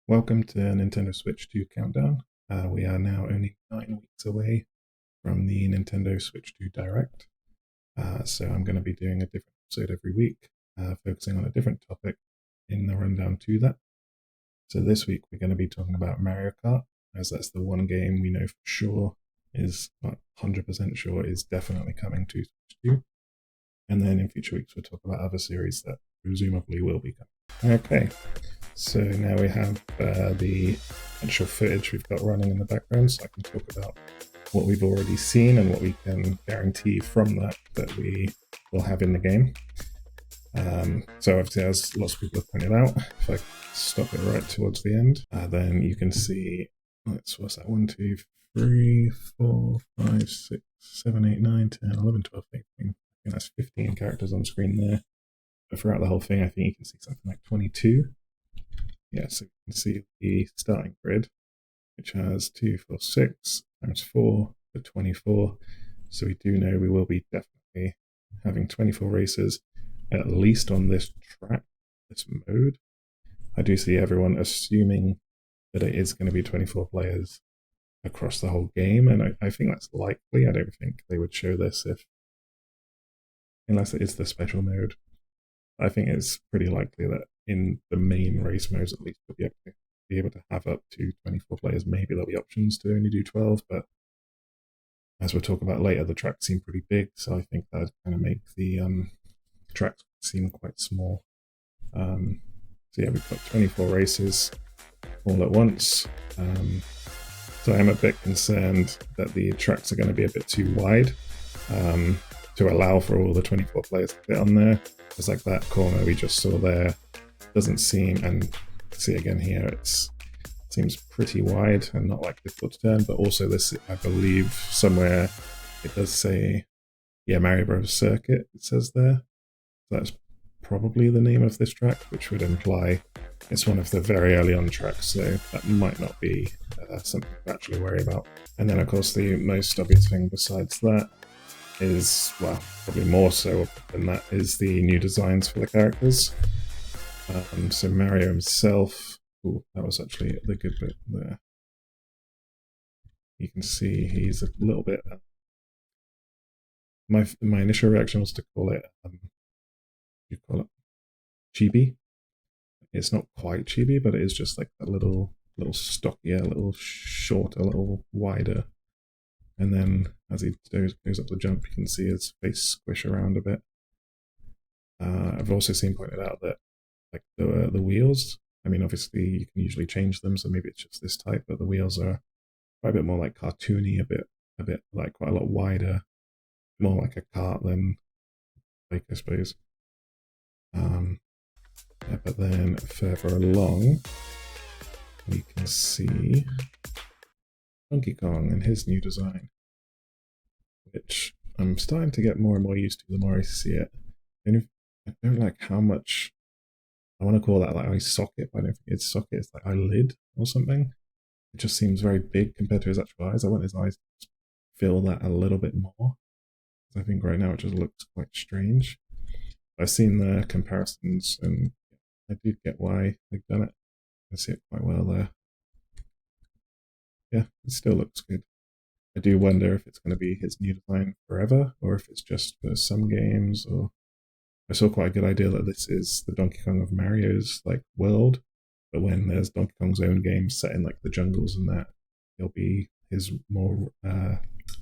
Welcome to Nintendo Switch 2 Countdown. We are now only 9 weeks away from the Nintendo Switch 2 Direct. So I'm going to be doing a different episode every week, focusing on a different topic in the rundown to that. So this week we're going to be talking about Mario Kart, as that's the one game we know for sure is, not 100% sure, is definitely coming to Switch 2. And then in future weeks we'll talk about other series that presumably will be coming. Okay, so now we have the actual footage we've got running in the background, so I can talk about what we've already seen and what we can guarantee from that we will have in the game. So obviously, as lots of people have pointed out, if I stop it right towards the end, then you can see, what's that, 1, 2, 3, 4, 5, 6, 7, 8, 9, 10, 11, 12, 13. I think that's 15 characters on screen there. But throughout the whole thing, I think you can see something like 22. Yeah, so you can see the starting grid, which has 2, 4, 6 times 4 for 24. So we do know we will be definitely having 24 races, at least on this track, this mode. I do see everyone assuming that it is going to be 24 players across the whole game, and I think that's likely. I don't think they would show this unless it is the special mode. I think it's pretty likely that in the main race modes, at least, we'll be able to have up to 24 players. Maybe there'll be options to only do 12, but as we'll talk about later, the tracks seem pretty big, so I think that kind of make the tracks seem quite small. So yeah, we've got 24 races all at once. So I'm a bit concerned that the tracks are going to be a bit too wide to allow for all the 24 players to fit on there. It's like that corner we just saw there doesn't seem, and see again here, it seems pretty wide and not like difficult to turn. But also this, I believe somewhere it does say, yeah, Mario Bros. Circuit, it says there. That's probably the name of this track, which would imply it's one of the very early on tracks, so that might not be something to actually worry about. And then of course the most obvious thing besides that is, well, probably more so than that, is the new designs for the characters. So Mario himself, that was actually the good bit there. You can see he's a little bit. My initial reaction was to call it, you call it chibi. It's not quite chibi, but it is just like a little stockier, a little shorter, a little wider. And then as he goes up the jump, you can see his face squish around a bit. I've also seen pointed out that like the wheels, I mean, obviously you can usually change them, so maybe it's just this type, but the wheels are quite a bit more like cartoony, a bit like quite a lot wider, more like a kart than bike, I suppose. But then further along, we can see Donkey Kong and his new design, which I'm starting to get more and more used to the more I see it. And I don't like how much, I want to call that like eye socket, but I don't think it's socket, it's like eyelid or something. It just seems very big compared to his actual eyes. I want his eyes to fill that a little bit more. I think right now it just looks quite strange. I've seen the comparisons and I do get why they've done it. I see it quite well there. Yeah, it still looks good. I do wonder if it's going to be his new design forever, or if it's just for some games. Or I saw quite a good idea that this is the Donkey Kong of Mario's like world, but when there's Donkey Kong's own games set in like the jungles and that, it'll be his more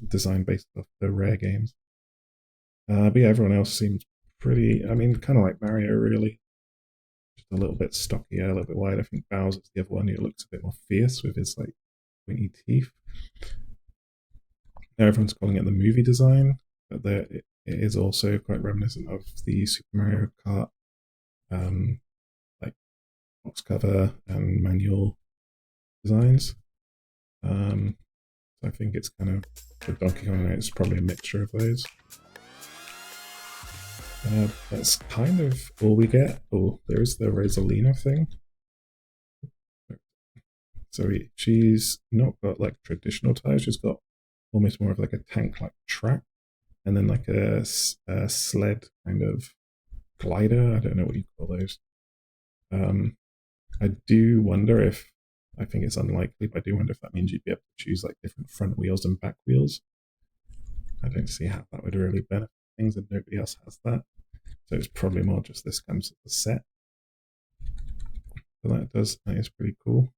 design based off the Rare games. But yeah, everyone else seems pretty. I mean, kind of like Mario, really. Just a little bit stockier, a little bit wide. I think Bowser's the other one who looks a bit more fierce with his like pointy teeth. Now everyone's calling it the movie design, but it is also quite reminiscent of the Super Mario Kart like box cover and manual designs. So I think it's kind of, the Donkey Kong, it's probably a mixture of those. That's kind of all we get. Oh, there is the Rosalina thing. So she's not got like traditional tires, she's got almost more of like a tank-like track, and then like a sled kind of glider. I don't know what you call those. I do wonder if I think it's unlikely, but I do wonder if that means you'd be able to choose like different front wheels and back wheels. I don't see how that would really benefit things, and nobody else has that. So it's probably more just this comes with the set. So that is pretty cool.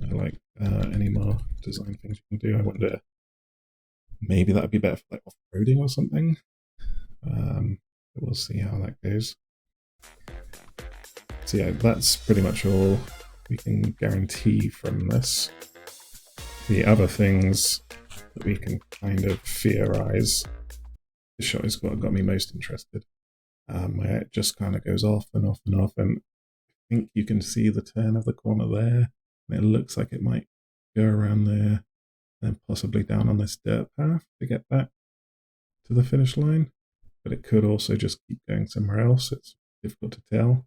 I like any more design things you can do. I wonder, maybe that would be better for like off-roading or something. But we'll see how that goes. So yeah, that's pretty much all we can guarantee from this. The other things that we can kind of theorize, the shot is what got me most interested. Where it just kind of goes off and off and off, and I think you can see the turn of the corner there, and it looks like it might go around there and possibly down on this dirt path to get back to the finish line. But it could also just keep going somewhere else. It's difficult to tell.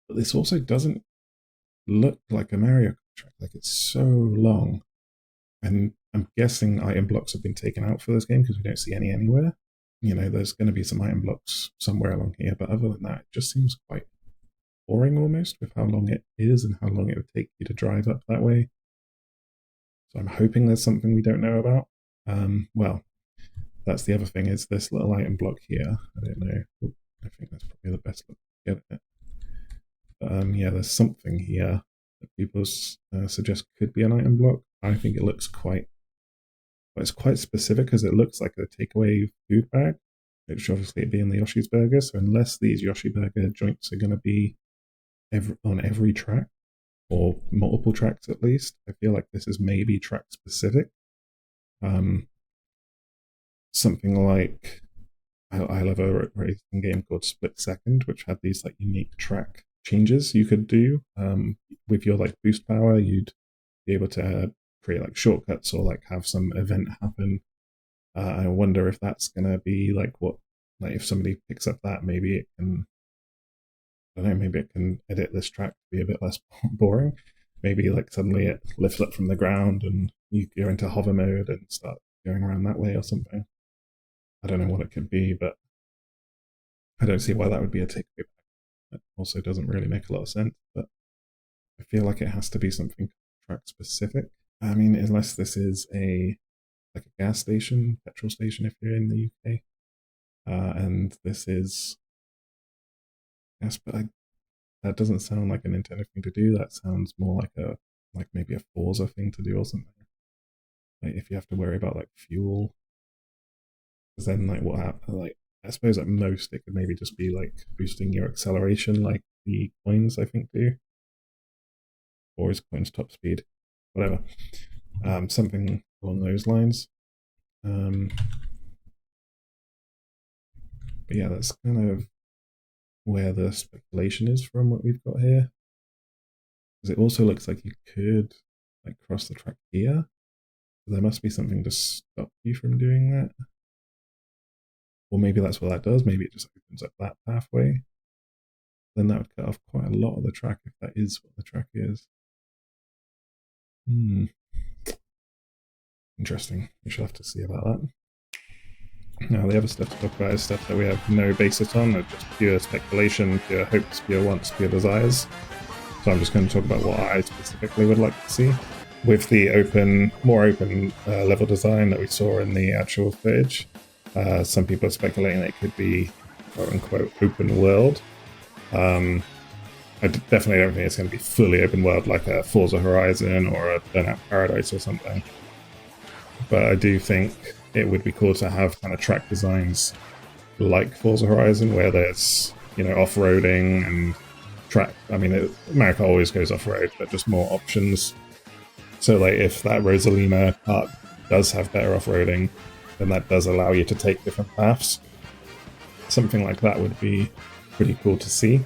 But this also doesn't look like a Mario Kart track. Like, it's so long. And I'm guessing item blocks have been taken out for this game because we don't see any anywhere. You know, there's going to be some item blocks somewhere along here, but other than that, it just seems quite boring almost with how long it is and how long it would take you to drive up that way. So I'm hoping there's something we don't know about. Well, that's the other thing, is this little item block here. I don't know. Ooh, I think that's probably the best look to get it. But yeah, there's something here that people suggest could be an item block. I think it looks quite, but it's quite specific because it looks like a takeaway food bag, which obviously it'd be in the Yoshi's Burger. So unless these Yoshi Burger joints are going to be on every track, or multiple tracks at least, I feel like this is maybe track specific. Something like, I love a racing game called Split Second, which had these like unique track changes you could do. With your like boost power, you'd be able to create like shortcuts or like have some event happen. I wonder if that's gonna be like what, like if somebody picks up that, maybe it can, I don't know, maybe it can edit this track to be a bit less boring. Maybe like suddenly it lifts up from the ground and you go into hover mode and start going around that way or something. I don't know what it could be, but I don't see why that would be a takeaway. It also doesn't really make a lot of sense, but I feel like it has to be something track specific. I mean, unless this is like a gas station, petrol station if you're in the UK, and this is, yes, but that doesn't sound like a Nintendo thing to do. That sounds more like maybe a Forza thing to do or something. Like if you have to worry about like fuel, because then like what happens? Like I suppose at most it could maybe just be like boosting your acceleration, like the coins I think do, or is coins top speed, whatever. Something along those lines. But yeah, that's kind of where the speculation is from what we've got here. Because it also looks like you could like cross the track here. There must be something to stop you from doing that. Or maybe that's what that does. Maybe it just opens up that pathway. Then that would cut off quite a lot of the track if that is what the track is. Interesting. We shall have to see about that. Now, the other stuff to talk about is stuff that we have no basis on, or just pure speculation, pure hopes, pure wants, pure desires. So I'm just going to talk about what I specifically would like to see. With the more open level design that we saw in the actual footage, some people are speculating that it could be quote-unquote open world. I definitely don't think it's going to be fully open world like a Forza Horizon or a Burnout Paradise or something. But I do think it would be cool to have kind of track designs like Forza Horizon, where there's, you know, off-roading and track. I mean, Mario Kart always goes off-road, but just more options. So, like, if that Rosalina part does have better off-roading, then that does allow you to take different paths. Something like that would be pretty cool to see.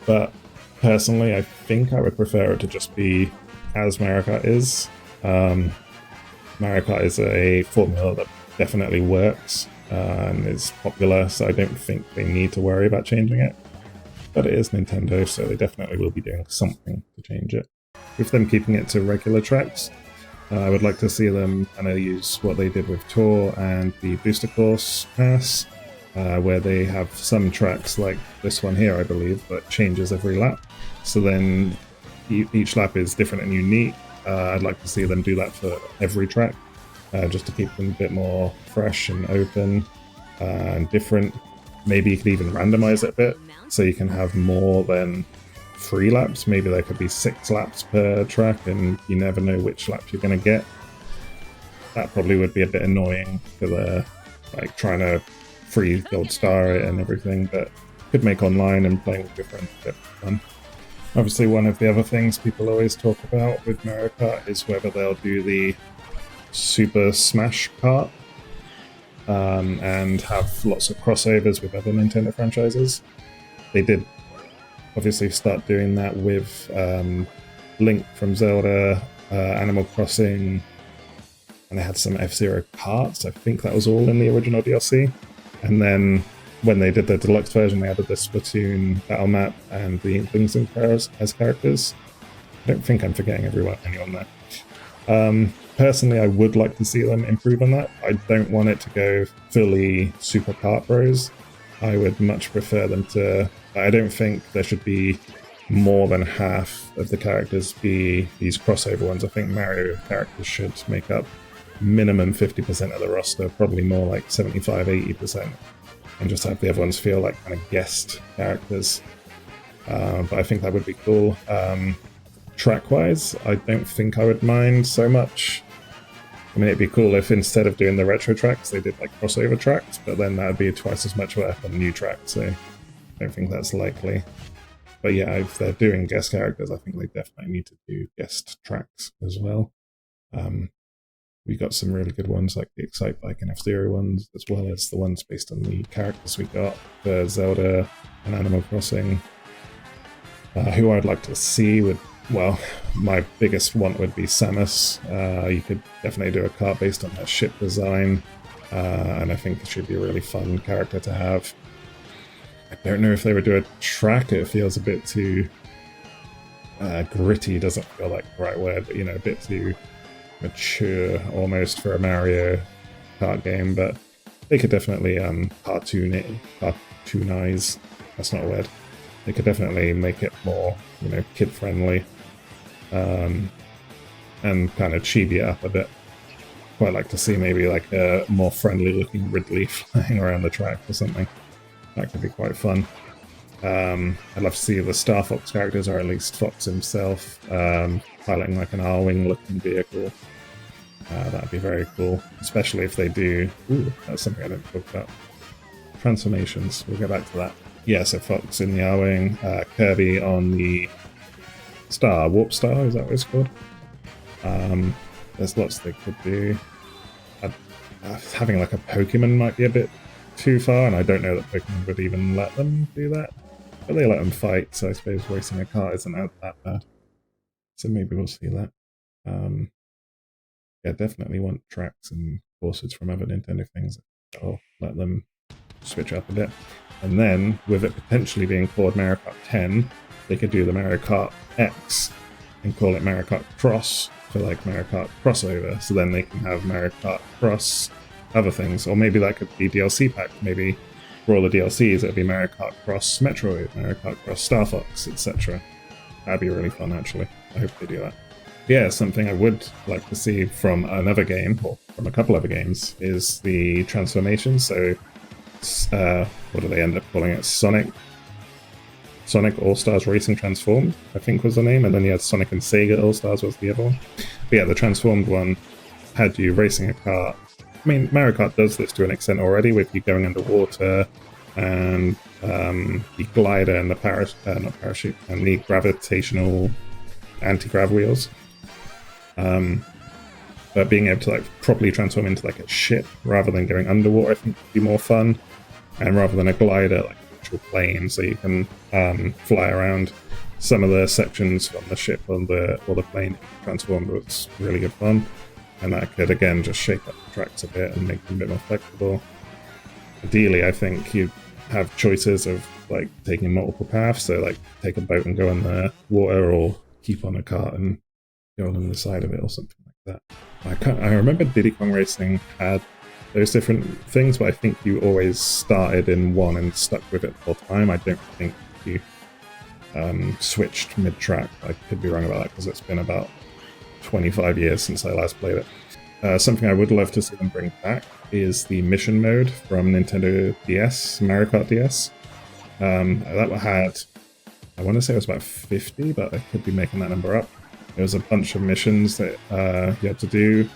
But personally, I think I would prefer it to just be as Mario Kart is. Mario Kart is a formula that definitely works and is popular, so I don't think they need to worry about changing it. But it is Nintendo, so they definitely will be doing something to change it. With them keeping it to regular tracks, I would like to see them kind of use what they did with Tour and the Booster Course Pass, where they have some tracks like this one here, I believe, that changes every lap. So then each lap is different and unique. I'd like to see them do that for every track, just to keep them a bit more fresh and open and different. Maybe you could even randomize it a bit, so you can have more than 3 laps. Maybe there could be 6 laps per track, and you never know which laps you're going to get. That probably would be a bit annoying for the like trying to free gold star it and everything, but could make online and playing with your friends a bit fun. Obviously, one of the other things people always talk about with Mario Kart is whether they'll do the Super Smash Kart and have lots of crossovers with other Nintendo franchises. They did obviously start doing that with Link from Zelda, Animal Crossing, and they had some F-Zero karts. I think that was all in the original DLC. And then when they did the deluxe version, they added the Splatoon battle map and the Inklings as characters. I don't think I'm forgetting anyone there. Personally, I would like to see them improve on that. I don't want it to go fully Super Kart Bros. I would much prefer them to... I don't think there should be more than half of the characters be these crossover ones. I think Mario characters should make up minimum 50% of the roster, probably more like 75-80%, and just have the other ones feel like kind of guest characters. But I think that would be cool. Track-wise, I don't think I would mind so much. I mean, it'd be cool if instead of doing the retro tracks, they did like crossover tracks, but then that would be twice as much work on a new track, so I don't think that's likely. But yeah, if they're doing guest characters, I think they definitely need to do guest tracks as well. We got some really good ones, like the Excite Bike and F-Zero ones, as well as the ones based on the characters we got for Zelda and Animal Crossing. Who I'd like to see would... Well, my biggest one would be Samus. You could definitely do a kart based on her ship design, and I think it should be a really fun character to have. I don't know if they would do a track. It feels a bit too gritty, doesn't feel like the right word, but a bit too mature almost for a Mario Kart game, but they could definitely cartoonize, that's not a word. They could definitely make it more, kid-friendly, and kind of chibi it up a bit. Quite like to see maybe like a more friendly-looking Ridley flying around the track or something. That could be quite fun. I'd love to see the Star Fox characters, or at least Fox himself, piloting like an R-Wing looking vehicle. That'd be very cool, especially if they do... Ooh, that's something I didn't talk about. Transformations, we'll get back to that. Yeah, so Fox in the R-Wing, Kirby on the Warp Star, is that what it's called? There's lots they could do. Having like a Pokemon might be a bit too far, and I don't know that Pokemon would even let them do that. But they let them fight, so I suppose racing a car isn't that bad. So maybe we'll see that. Yeah, definitely want tracks and courses from other Nintendo things. I'll let them switch up a bit. And then, with it potentially being called Mario Kart 10, they could do the Mario Kart X and call it Mario Kart Cross for like Mario Kart crossover. So then they can have Mario Kart Cross other things. Or maybe that could be DLC pack. Maybe for all the DLCs, it'd be Mario Kart Cross Metroid, Mario Kart Cross Star Fox, etc. That'd be really fun, actually. I hope they do that. Yeah, something I would like to see from another game, or from a couple other games, is the transformation. So, what do they end up calling it? Sonic All-Stars Racing Transformed, I think was the name, and then you had Sonic and Sega All-Stars was the other one. But yeah, the Transformed one had you racing a car. I mean, Mario Kart does this to an extent already, with you going underwater, and the glider and the not parachute, and the gravitational anti-grav wheels. But being able to like properly transform into like a ship rather than going underwater, I think would be more fun. And rather than a glider, like an actual plane, so you can fly around. Some of the sections on the ship or the plane transformed was really good fun, and that could again just shake up the tracks a bit and make them a bit more flexible. Ideally, I think you'd have choices of like taking multiple paths, so like take a boat and go in the water, or keep on a cart and go along the side of it, or something like that. I remember Diddy Kong Racing had those different things, but I think you always started in one and stuck with it the whole time. I don't think you switched mid-track. I could be wrong about that because it's been about 25 years since I last played it. Something I would love to see them bring back is the mission mode from Nintendo DS, Mario Kart DS. That had, I want to say it was about 50, but I could be making that number up. There was a bunch of missions that you had to do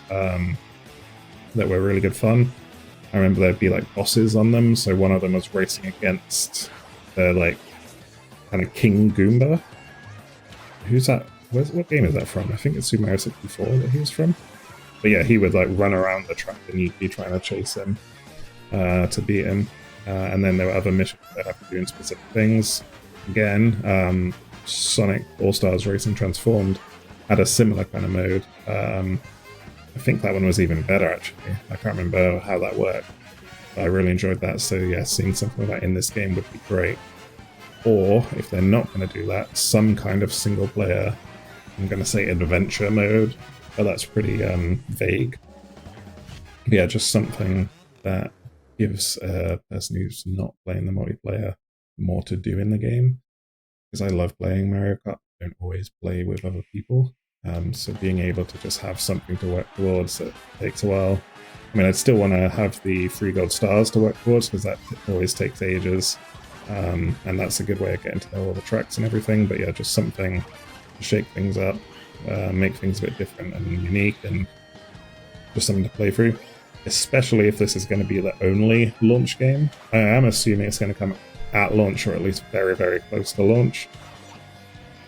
that were really good fun. I remember there'd be like bosses on them, so one of them was racing against the like kind of King Goomba. Who's that? What game is that from? I think it's Super Mario 64 that he was from. But yeah, he would like run around the track and you'd be trying to chase him to beat him. And then there were other missions that have to do in specific things. Again, Sonic All-Stars Racing Transformed had a similar kind of mode. I think that one was even better, actually. I can't remember how that worked. But I really enjoyed that, so yeah, seeing something like that in this game would be great. Or, if they're not going to do that, some kind of single-player, I'm going to say adventure mode, but that's pretty vague. But yeah, just something that gives a person who's not playing the multiplayer more to do in the game. Because I love playing Mario Kart, I don't always play with other people. So being able to just have something to work towards, it takes a while. I mean, I'd still want to have the 3 gold stars to work towards, because that always takes ages. And that's a good way of getting to know all the tracks and everything. But yeah, just something to shake things up, make things a bit different and unique, and just something to play through. Especially if this is going to be the only launch game. I am assuming it's going to come at launch, or at least very, very close to launch.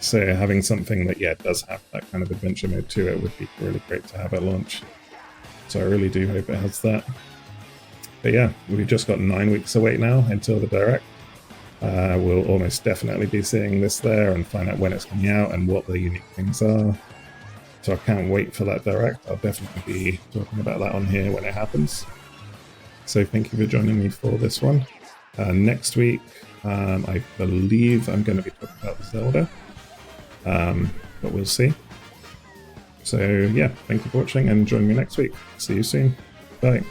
So having something that, yeah, does have that kind of adventure mode to it would be really great to have at launch. So I really do hope it has that. But yeah, we've just got 9 weeks away now until the Direct. We'll almost definitely be seeing this there and find out when it's coming out and what the unique things are. So I can't wait for that Direct. I'll definitely be talking about that on here when it happens. So thank you for joining me for this one. Next week, I believe I'm going to be talking about Zelda. But we'll see. So yeah, thank you for watching and join me next week. See you soon. Bye.